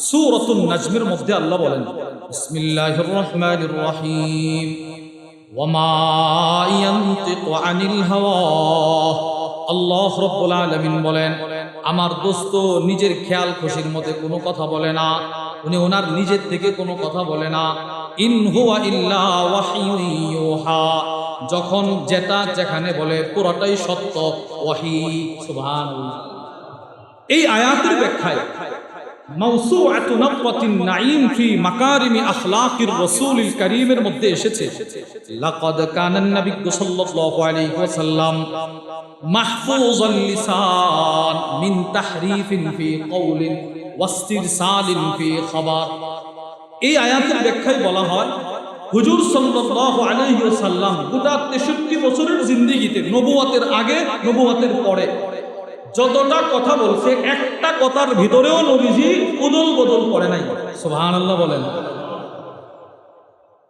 সূরাতুন নাজমের মধ্যে আল্লাহ বলেন, বিসমিল্লাহির রহমানির রহিম, ওয়া মা ইয়ানতিকু আনিল হাওয়া। আল্লাহ রাব্বুল আলামিন বলেন, আমার দোস্ত নিজের খেয়াল খুশির মধ্যে কোনো কথা বলে না, উনি ওনার নিজের থেকে কোনো কথা বলে না। ইন হুয়া ইল্লা ওয়াহিয়ুন ইউহা, যখন যেটা যেখানে বলে পুরোটাই সত্য, ওয়াহি। সুবহানাল্লাহ। এই আয়াতের ব্যাখ্যায় মাওসুআতু নাকওয়াতিন নাঈম ফি মাকারিমি আখলাকির রাসূলিল কারীমের মধ্যে এসেছে, লাকাদ কানান নাবিয়্যু সাল্লাল্লাহু আলাইহি ওয়াসাল্লাম মাহফুজাল লিসান মিন তাহরিফিন ফি কওলিন ওয়াস্তিরসালিন ফি খাবার। এই আয়াতের ব্যাখ্যায় বলা হয়, হুজুর সাল্লাল্লাহু আলাইহি ওয়াসাল্লাম গোটা 63 বছরের জিন্দেগিতে, নবুয়তের আগে নবুয়তের পরে যতটা কথা বলছে, একটা কথার ভিতরেও নবীজি উদল বদল করে নাই। সুবহানাল্লাহ বলেন।